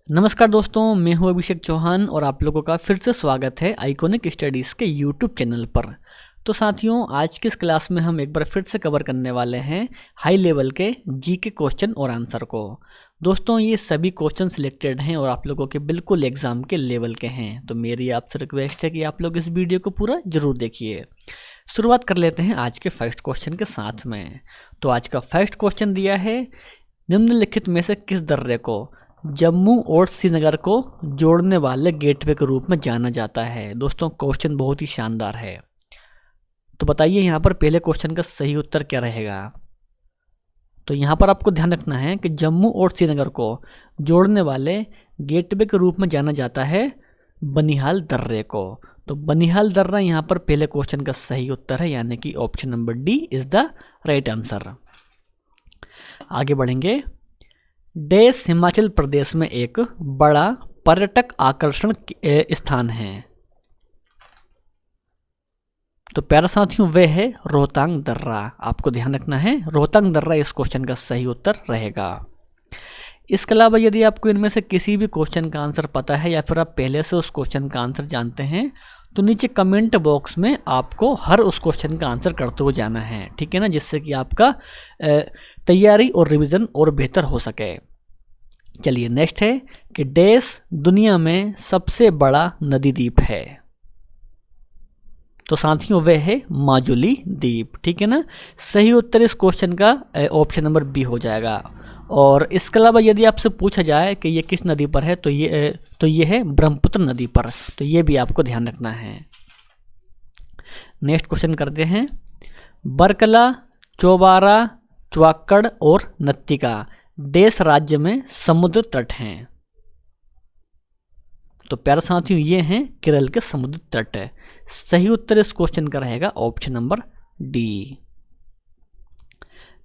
नमस्कार दोस्तों, मैं हूं अभिषेक चौहान और आप लोगों का फिर से स्वागत है आइकॉनिक स्टडीज़ के यूट्यूब चैनल पर। तो साथियों, आज की इस क्लास में हम एक बार फिर से कवर करने वाले हैं हाई लेवल के जीके क्वेश्चन और आंसर को। दोस्तों, ये सभी क्वेश्चन सिलेक्टेड हैं और आप लोगों के बिल्कुल एग्ज़ाम के लेवल के हैं, तो मेरी आपसे रिक्वेस्ट है कि आप लोग इस वीडियो को पूरा ज़रूर देखिए। शुरुआत कर लेते हैं आज के फर्स्ट क्वेश्चन के साथ में। तो आज का फर्स्ट क्वेश्चन दिया है, निम्नलिखित में से किस दर्रे को जम्मू और श्रीनगर को जोड़ने वाले गेटवे के रूप में जाना जाता है। दोस्तों, क्वेश्चन बहुत ही शानदार है, तो बताइए यहाँ पर पहले क्वेश्चन का सही उत्तर क्या रहेगा। तो यहाँ पर आपको ध्यान रखना है कि जम्मू और श्रीनगर को जोड़ने वाले गेटवे के रूप में जाना जाता है बनिहाल दर्रे को। तो बनिहाल दर्रा यहाँ पर पहले क्वेश्चन का सही उत्तर है, यानी कि option number D is the right answer. आगे बढ़ेंगे। देश हिमाचल प्रदेश में एक बड़ा पर्यटक आकर्षण स्थान है। तो प्यारे साथियों, वह है रोहतांग दर्रा। आपको ध्यान रखना है, रोहतांग दर्रा इस क्वेश्चन का सही उत्तर रहेगा। इसके अलावा यदि आपको इनमें से किसी भी क्वेश्चन का आंसर पता है या फिर आप पहले से उस क्वेश्चन का आंसर जानते हैं, तो नीचे कमेंट बॉक्स में आपको हर उस क्वेश्चन का आंसर करते हुए जाना है, ठीक है ना, जिससे कि आपका तैयारी और रिवीजन और बेहतर हो सके। चलिए, नेक्स्ट है कि देश दुनिया में सबसे बड़ा नदी द्वीप है। तो साथियों, वह है माजुली द्वीप, ठीक है ना। सही उत्तर इस क्वेश्चन का ऑप्शन नंबर बी हो जाएगा। और इसके अलावा यदि आपसे पूछा जाए कि ये किस नदी पर है, तो ये है ब्रह्मपुत्र नदी पर। तो ये भी आपको ध्यान रखना है। नेक्स्ट क्वेश्चन करते हैं। बरकला, चौबारा, च्वाक्कड़ और नत्तिका देश राज्य में समुद्र तट हैं। तो प्यारे साथियों, ये हैं केरल के समुद्र तट है। सही उत्तर इस क्वेश्चन का रहेगा ऑप्शन नंबर डी।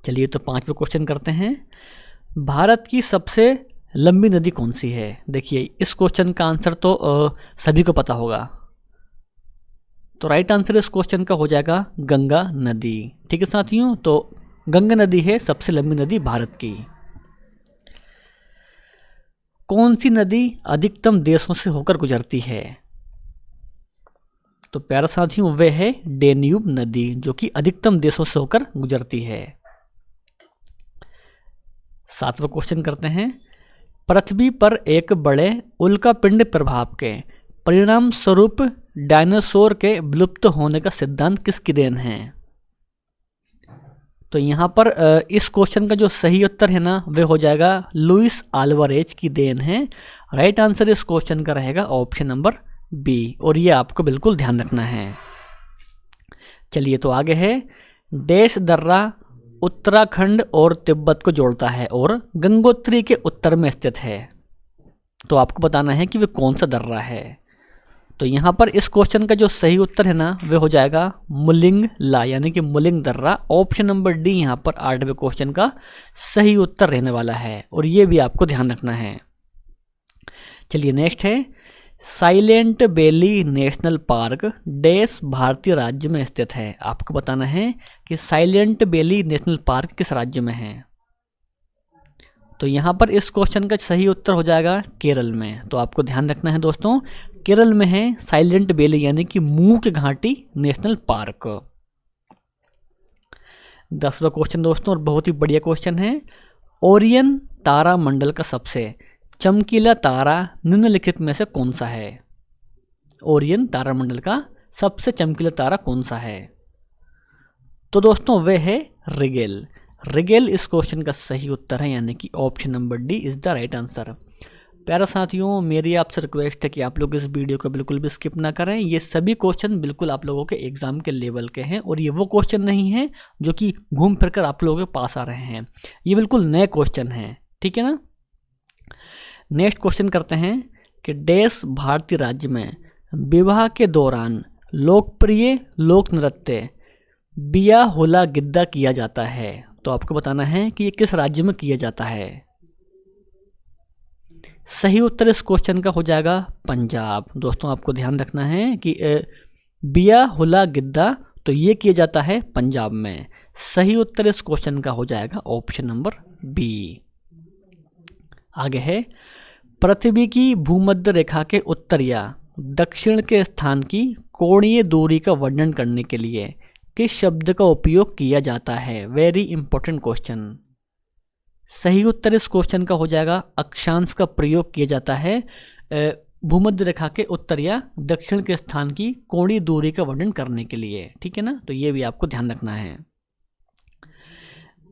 चलिए, तो पांचवें क्वेश्चन करते हैं। भारत की सबसे लंबी नदी कौन सी है। देखिए, इस क्वेश्चन का आंसर तो सभी को पता होगा। तो राइट आंसर इस क्वेश्चन का हो जाएगा गंगा नदी, ठीक है साथियों। तो गंगा नदी है सबसे लंबी नदी भारत की। कौन सी नदी अधिकतम देशों से होकर गुजरती है। तो प्यारे साथियों, वह है डेन्यूब नदी, जो कि अधिकतम देशों से होकर गुजरती है। सातवां क्वेश्चन करते हैं। पृथ्वी पर एक बड़े उल्कापिंड प्रभाव के परिणाम स्वरूप डायनासोर के विलुप्त होने का सिद्धांत किसकी देन है। तो यहाँ पर इस क्वेश्चन का जो सही उत्तर है ना, वह हो जाएगा लुइस आल्वारेज की देन है। राइट आंसर इस क्वेश्चन का रहेगा ऑप्शन नंबर बी, और ये आपको बिल्कुल ध्यान रखना है। चलिए, तो आगे है। देश दर्रा उत्तराखंड और तिब्बत को जोड़ता है और गंगोत्री के उत्तर में स्थित है। तो आपको बताना है कि वह कौन सा दर्रा है। तो यहाँ पर इस क्वेश्चन का जो सही उत्तर है ना, वह हो जाएगा मुलिंगला, यानी कि मुलिंग दर्रा। ऑप्शन नंबर डी यहाँ पर 8वें क्वेश्चन का सही उत्तर रहने वाला है, और ये भी आपको ध्यान रखना है। चलिए, नेक्स्ट है। साइलेंट वैली नेशनल पार्क देश भारतीय राज्य में स्थित है। आपको बताना है कि साइलेंट वैली नेशनल पार्क किस राज्य में है। तो यहाँ पर इस क्वेश्चन का सही उत्तर हो जाएगा केरल में। तो आपको ध्यान रखना है दोस्तों, केरल में है साइलेंट वैली, यानी कि मूक घाटी नेशनल पार्क। 10वां क्वेश्चन दोस्तों, और बहुत ही बढ़िया क्वेश्चन है। ओरियन तारा मंडल का सबसे चमकीला तारा निम्नलिखित में से कौन सा है। ओरियन तारा मंडल का सबसे चमकीला तारा कौन सा है। तो दोस्तों, वह है रिगेल। रिगेल इस क्वेश्चन का सही उत्तर है, यानी कि option number D is the right answer. प्यारे साथियों, मेरी आपसे रिक्वेस्ट है कि आप लोग इस वीडियो को बिल्कुल भी स्किप ना करें। ये सभी क्वेश्चन बिल्कुल आप लोगों के एग्जाम के लेवल के हैं, और ये वो क्वेश्चन नहीं है जो कि घूम फिर कर आप लोगों के पास आ रहे हैं। ये बिल्कुल नए क्वेश्चन हैं, ठीक है ना। नेक्स्ट क्वेश्चन करते हैं कि देश भारतीय राज्य में विवाह के दौरान लोकप्रिय लोक नृत्य बिया होला गिद्दा किया जाता है। तो आपको बताना है कि ये किस राज्य में किया जाता है। सही उत्तर इस क्वेश्चन का हो जाएगा पंजाब। दोस्तों, आपको ध्यान रखना है कि बिया होला गिद्दा तो ये किया जाता है पंजाब में। सही उत्तर इस क्वेश्चन का हो जाएगा ऑप्शन नंबर बी। आगे है, पृथ्वी की भूमध्य रेखा के उत्तर या दक्षिण के स्थान की कोणीय दूरी का वर्णन करने के लिए किस शब्द का उपयोग किया जाता है? Very important question. सही उत्तर इस क्वेश्चन का हो जाएगा अक्षांश का प्रयोग किया जाता है भूमध्य रेखा के उत्तर या दक्षिण के स्थान की कोणीय दूरी का वर्णन करने के लिए, ठीक है ना। तो ये भी आपको ध्यान रखना है।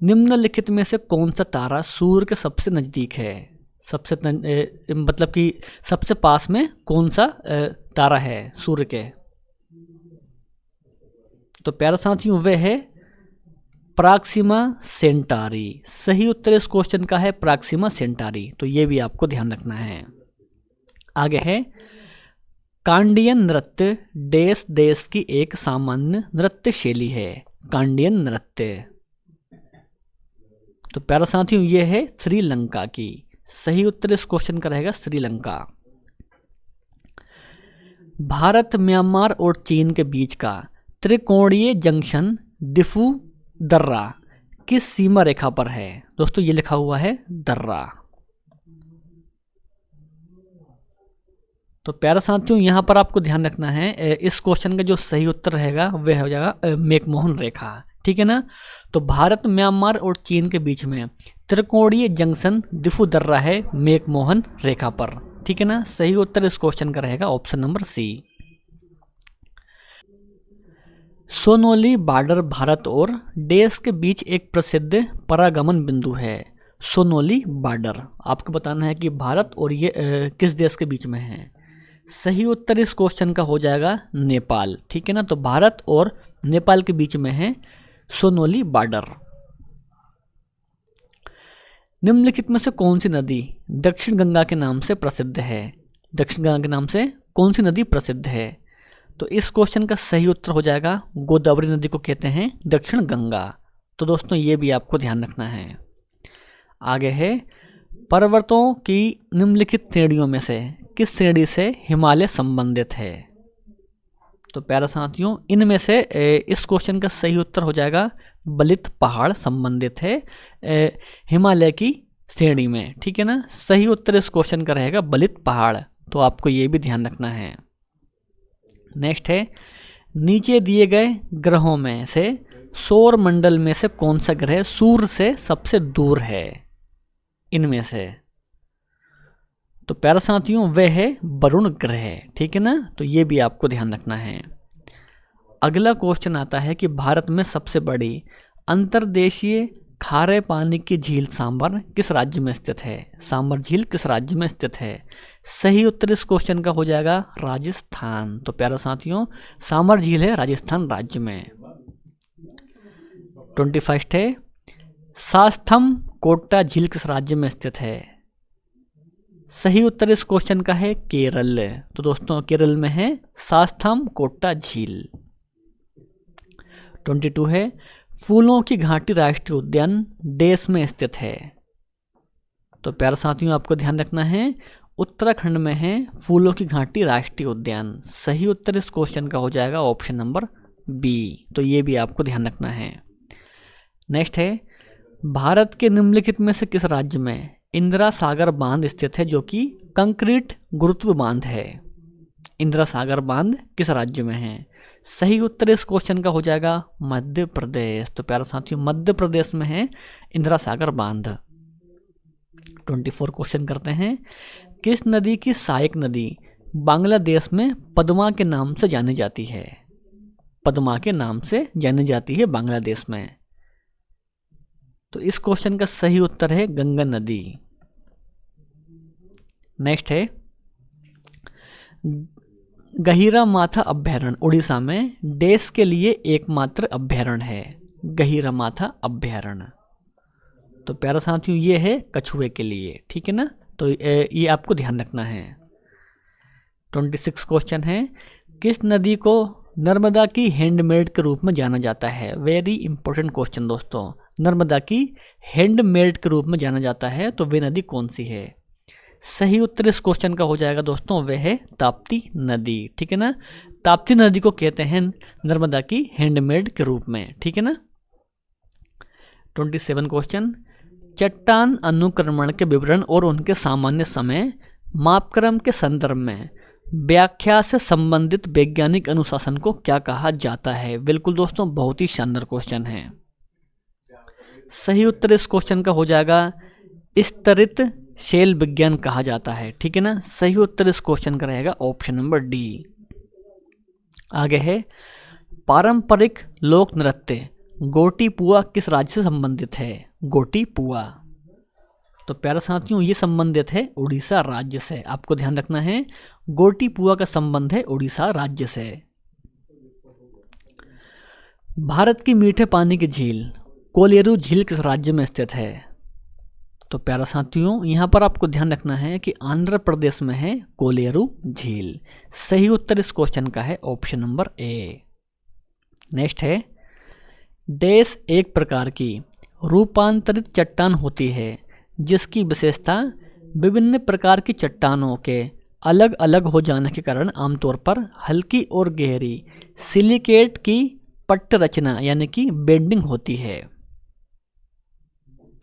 निम्नलिखित में से कौन सा तारा सूर्य के सबसे नजदीक है? मतलब कि सबसे पास में कौन सा तारा है सूर्य के? तो प्यारे साथियों वह है प्राक्सिमा सेंटारी। सही उत्तर इस क्वेश्चन का है प्राक्सिमा सेंटारी। तो ये भी आपको ध्यान रखना है। आगे है कांडियन नृत्य देश की एक सामान्य नृत्य शैली है। कांडियन नृत्य, तो प्यारे साथियों ये है श्रीलंका की। सही उत्तर इस क्वेश्चन का रहेगा श्रीलंका। भारत, म्यांमार और चीन के बीच का त्रिकोणीय जंक्शन दिफू दर्रा किस सीमा रेखा पर है? दोस्तों ये लिखा हुआ है दर्रा। तो प्यारे साथियों यहाँ पर आपको ध्यान रखना है, इस क्वेश्चन का जो सही उत्तर रहेगा वह हो जाएगा मैकमोहन रेखा, ठीक है ना। तो भारत, म्यांमार और चीन के बीच में त्रिकोणीय जंक्शन दिफू दर्रा है मैकमोहन रेखा पर, ठीक है ना। सही उत्तर इस क्वेश्चन का रहेगा option number C. Sonauli border भारत और देश के बीच एक प्रसिद्ध परागमन बिंदु है। सोनोली बॉर्डर आपको बताना है कि भारत और ये किस देश के बीच में है। सही उत्तर इस क्वेश्चन का हो जाएगा नेपाल, ठीक है ना। तो भारत और नेपाल के बीच में है सोनोली बॉर्डर। निम्नलिखित में से कौन सी नदी दक्षिण गंगा के नाम से प्रसिद्ध है? दक्षिण गंगा के नाम से कौन सी नदी प्रसिद्ध है? तो इस क्वेश्चन का सही उत्तर हो जाएगा गोदावरी नदी को कहते हैं दक्षिण गंगा। तो दोस्तों ये भी आपको ध्यान रखना है। आगे है पर्वतों की निम्नलिखित श्रेणियों में से किस श्रेणी से हिमालय संबंधित है? तो प्यारे साथियों इनमें से इस क्वेश्चन का सही उत्तर हो जाएगा बलित पहाड़ संबंधित है हिमालय की श्रेणी में, ठीक है ना। सही उत्तर इस क्वेश्चन का रहेगा बलित पहाड़। तो आपको ये भी ध्यान रखना है। नेक्स्ट है नीचे दिए गए ग्रहों में से सौर मंडल में से कौन सा ग्रह सूर्य से सबसे दूर है? इनमें से तो प्यारे साथियों वह है वरुण ग्रह, ठीक है ना। तो ये भी आपको ध्यान रखना है। अगला क्वेश्चन आता है कि भारत में सबसे बड़ी अंतर्देशीय खारे पानी की झील सांबर किस राज्य में स्थित है? सांबर झील किस राज्य में स्थित है? सही उत्तर इस क्वेश्चन का हो जाएगा राजस्थान। तो प्यारे साथियों सांबर झील है राजस्थान राज्य में। 21 है सास्थम कोट्टा झील किस राज्य में स्थित है? सही उत्तर इस क्वेश्चन का है केरल। तो दोस्तों केरल में है सास्थम कोट्टा झील। 22 है फूलों की घाटी राष्ट्रीय उद्यान देश में स्थित है। तो प्यारे साथियों आपको ध्यान रखना है उत्तराखंड में है फूलों की घाटी राष्ट्रीय उद्यान। सही उत्तर इस क्वेश्चन का हो जाएगा ऑप्शन नंबर बी। तो ये भी आपको ध्यान रखना है। नेक्स्ट है भारत के निम्नलिखित में से किस राज्य में इंदिरा सागर बांध स्थित है जो कि कंक्रीट गुरुत्व बांध है? इंदिरा सागर बांध किस राज्य में है? सही उत्तर इस क्वेश्चन का हो जाएगा मध्य प्रदेश। तो प्यारे साथियों मध्य प्रदेश में है इंदिरा सागर बांध। 24 क्वेश्चन करते हैं किस नदी की सहायक नदी बांग्लादेश में पद्मा के नाम से जानी जाती है? पद्मा के नाम से जानी जाती है बांग्लादेश में। तो इस क्वेश्चन का सही उत्तर है गंगा नदी। नेक्स्ट है गहीरा माथा अभ्यारण्य उड़ीसा में देश के लिए एकमात्र अभ्यारण्य है। गहीरा माथा अभ्यारण्य तो प्यारे साथियों ये है कछुए के लिए, ठीक है ना। तो ये आपको ध्यान रखना है। 26 क्वेश्चन है किस नदी को नर्मदा की हैंडमेड के रूप में जाना जाता है? वेरी इंपॉर्टेंट क्वेश्चन दोस्तों। नर्मदा की हैंडमेड के रूप में जाना जाता है तो वे नदी कौन सी है? सही उत्तर इस क्वेश्चन का हो जाएगा दोस्तों वह है ताप्ती नदी, ठीक है ना। ताप्ती नदी को कहते हैं नर्मदा की हैंडमेड के रूप में, ठीक है ना। 27 क्वेश्चन चट्टान अनुक्रमण के विवरण और उनके सामान्य समय मापक्रम के संदर्भ में व्याख्या से संबंधित वैज्ञानिक अनुशासन को क्या कहा जाता है? बिल्कुल दोस्तों, बहुत ही शानदार क्वेश्चन है। सही उत्तर इस क्वेश्चन का हो जाएगा स्तरित शैल विज्ञान कहा जाता है। ठीक है ना, सही उत्तर इस क्वेश्चन का रहेगा ऑप्शन नंबर डी। आगे है, पारंपरिक लोक नृत्य गोटीपुआ किस राज्य से संबंधित है? गोटीपुआ, तो प्यारे साथियों ये संबंधित है उड़ीसा राज्य से। आपको ध्यान रखना है, गोटीपुआ का संबंध है उड़ीसा राज्य से। भारत की मीठे पानी की झील कोलेरू झील किस राज्य में स्थित है? तो प्यारे साथियों यहाँ पर आपको ध्यान रखना है कि आंध्र प्रदेश में है कोलेरू झील। सही उत्तर इस क्वेश्चन का है ऑप्शन नंबर ए। नेक्स्ट है, डैश एक प्रकार की रूपांतरित चट्टान होती है जिसकी विशेषता विभिन्न प्रकार की चट्टानों के अलग अलग हो जाने के कारण आमतौर पर हल्की और गहरी सिलिकेट की पट्ट रचना यानी कि बेंडिंग होती है।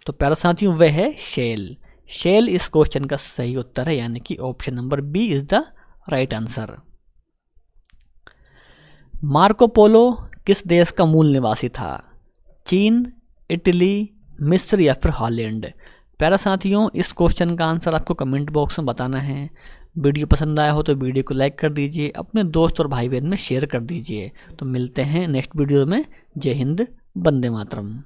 तो प्यारे साथियों वह है शेल। शेल इस क्वेश्चन का सही उत्तर है, यानी कि option number B is the right answer. Marco Polo किस देश का मूल निवासी था? चीन, इटली, मिस्र या फिर हॉलैंड? प्यारे साथियों इस क्वेश्चन का आंसर आपको कमेंट बॉक्स में बताना है। वीडियो पसंद आया हो तो वीडियो को लाइक कर दीजिए, अपने दोस्त और भाई बहन में शेयर कर दीजिए। तो मिलते हैं नेक्स्ट वीडियो में। जय हिंद, वंदे मातरम।